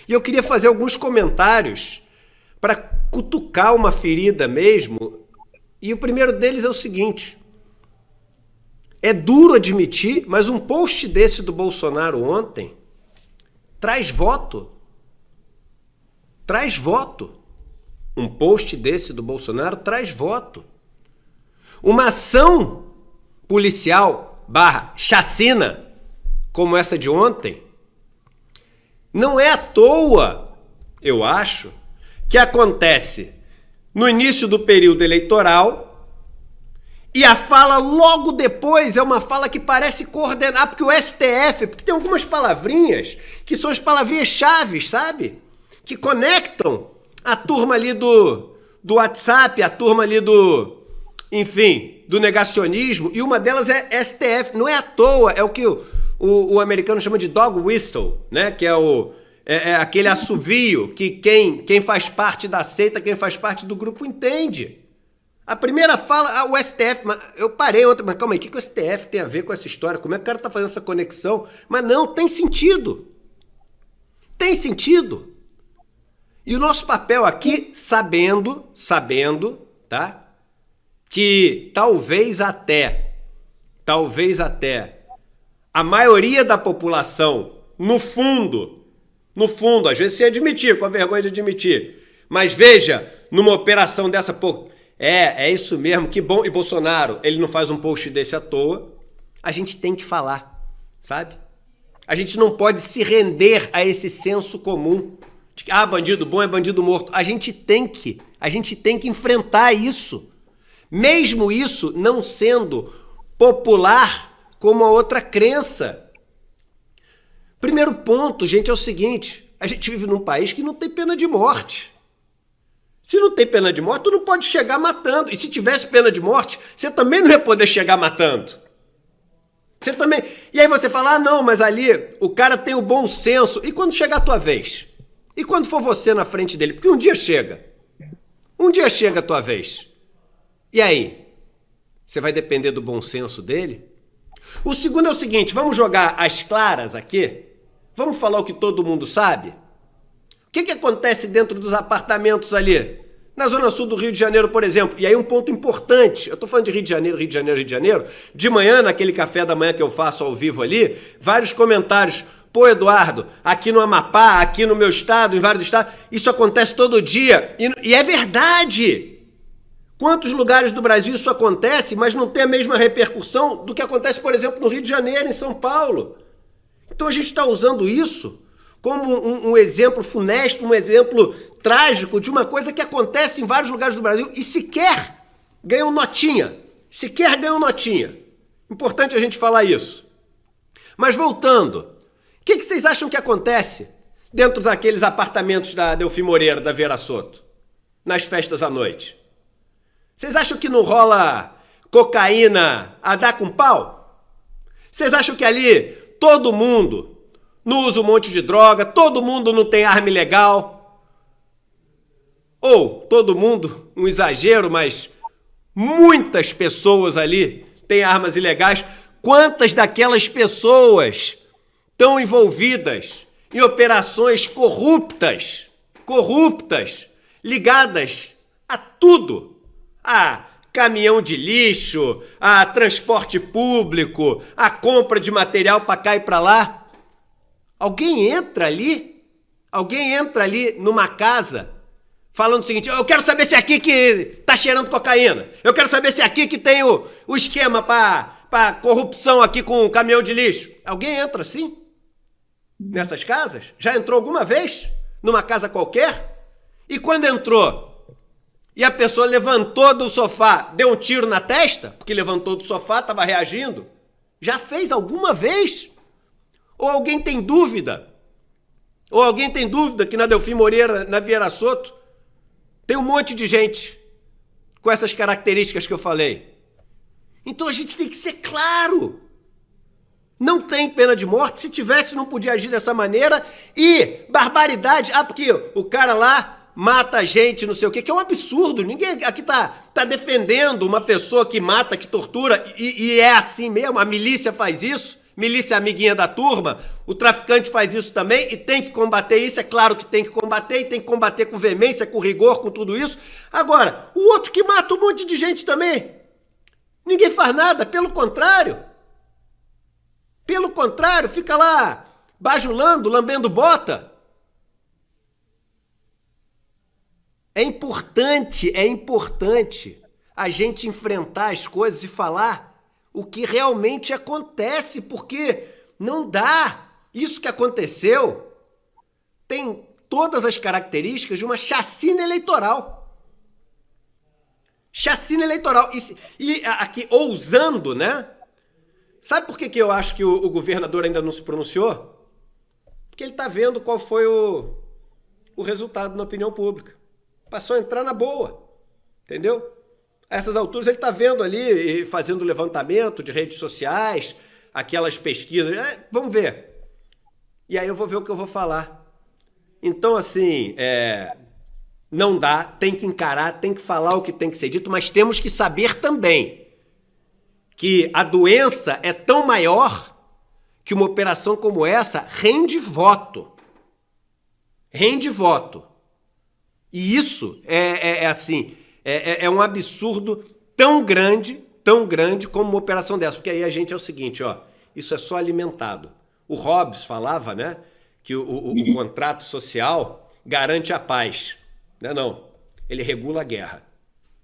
E eu queria fazer alguns comentários para cutucar uma ferida mesmo. E o primeiro deles é o seguinte: é duro admitir, mas um post desse do Bolsonaro ontem traz voto. Traz voto. Um post desse do Bolsonaro traz voto. Uma ação policial / chacina como essa de ontem, não é à toa, eu acho, que acontece no início do período eleitoral e a fala logo depois é uma fala que parece coordenar, porque o STF, porque tem algumas palavrinhas que são as palavrinhas chaves, sabe? Que conectam a turma ali do WhatsApp, a turma ali enfim, do negacionismo, e uma delas é STF. Não é à toa, é o que o americano chama de dog whistle, né? Que é aquele assovio que quem faz parte da seita, quem faz parte do grupo entende. A primeira fala, o STF, eu parei ontem, mas calma aí, o que o STF tem a ver com essa história? Como é que o cara tá fazendo essa conexão? Mas não, tem sentido. Tem sentido. E o nosso papel aqui, sabendo, tá? Que talvez até a maioria da população, no fundo, às vezes sem admitir, com a vergonha de admitir, mas veja, numa operação dessa, pô, é isso mesmo, que bom, e Bolsonaro, ele não faz um post desse à toa, a gente tem que falar, sabe? A gente não pode se render a esse senso comum, de que, bandido bom é bandido morto. A gente tem que enfrentar isso. Mesmo isso não sendo popular como a outra crença. Primeiro ponto, gente, é o seguinte: a gente vive num país que não tem pena de morte. Se não tem pena de morte, tu não pode chegar matando. E se tivesse pena de morte, você também não ia poder chegar matando. Você também. E aí você fala, não, mas ali o cara tem o bom senso. E quando chegar a tua vez? E quando for você na frente dele? Porque um dia chega. Um dia chega a tua vez. E aí? Você vai depender do bom senso dele? O segundo é o seguinte, vamos jogar as claras aqui? Vamos falar o que todo mundo sabe? O que acontece dentro dos apartamentos ali? Na zona sul do Rio de Janeiro, por exemplo. E aí um ponto importante, eu tô falando de Rio de Janeiro. De manhã, naquele café da manhã que eu faço ao vivo ali, vários comentários. Pô, Eduardo, aqui no Amapá, aqui no meu estado, em vários estados, isso acontece todo dia. E é verdade. Quantos lugares do Brasil isso acontece, mas não tem a mesma repercussão do que acontece, por exemplo, no Rio de Janeiro, em São Paulo. Então a gente está usando isso como um exemplo funesto, um exemplo trágico de uma coisa que acontece em vários lugares do Brasil e sequer ganham notinha. Importante a gente falar isso. Mas voltando, o que vocês acham que acontece dentro daqueles apartamentos da Delfim Moreira, da Vera Soto, nas festas à noite? Vocês acham que não rola cocaína a dar com pau? Vocês acham que ali todo mundo não usa um monte de droga, todo mundo não tem arma ilegal? Ou todo mundo, um exagero, mas muitas pessoas ali têm armas ilegais. Quantas daquelas pessoas estão envolvidas em operações corruptas, ligadas a tudo? A caminhão de lixo, a transporte público, a compra de material para cá e para lá. Alguém entra ali numa casa falando o seguinte, eu quero saber se é aqui que tá cheirando cocaína. Eu quero saber se é aqui que tem o esquema para corrupção aqui com o caminhão de lixo. Alguém entra assim? Nessas casas? Já entrou alguma vez? Numa casa qualquer? E quando entrou? E a pessoa levantou do sofá, deu um tiro na testa, porque levantou do sofá, estava reagindo. Já fez alguma vez? Ou alguém tem dúvida? Que na Delfim Moreira, na Vieira Soto, tem um monte de gente com essas características que eu falei. Então a gente tem que ser claro. Não tem pena de morte. Se tivesse, não podia agir dessa maneira. E barbaridade. Porque o cara lá mata a gente, não sei o quê, que é um absurdo. Ninguém aqui tá defendendo uma pessoa que mata, que tortura, e é assim mesmo, a milícia faz isso. milícia amiguinha da turma, o traficante faz isso também e tem que combater isso, é claro que tem que combater e tem que combater com veemência, com rigor, com tudo isso. Agora, o outro que mata um monte de gente também, ninguém faz nada, pelo contrário. Pelo contrário, fica lá bajulando, lambendo bota. É importante a gente enfrentar as coisas e falar o que realmente acontece, porque não dá. Isso que aconteceu tem todas as características de uma chacina eleitoral. Chacina eleitoral. E aqui, ousando, né? Sabe por que eu acho que o governador ainda não se pronunciou? Porque ele está vendo qual foi o resultado na opinião pública. Passou a entrar na boa, entendeu? A essas alturas ele está vendo ali, fazendo levantamento de redes sociais, aquelas pesquisas, vamos ver. E aí eu vou ver o que eu vou falar. Então, assim, não dá, tem que encarar, tem que falar o que tem que ser dito, mas temos que saber também que a doença é tão maior que uma operação como essa rende voto. Rende voto. E isso é um absurdo tão grande como uma operação dessa. Porque aí a gente é o seguinte, ó, isso é só alimentado. O Hobbes falava, né, que o contrato social garante a paz. Não, ele regula a guerra.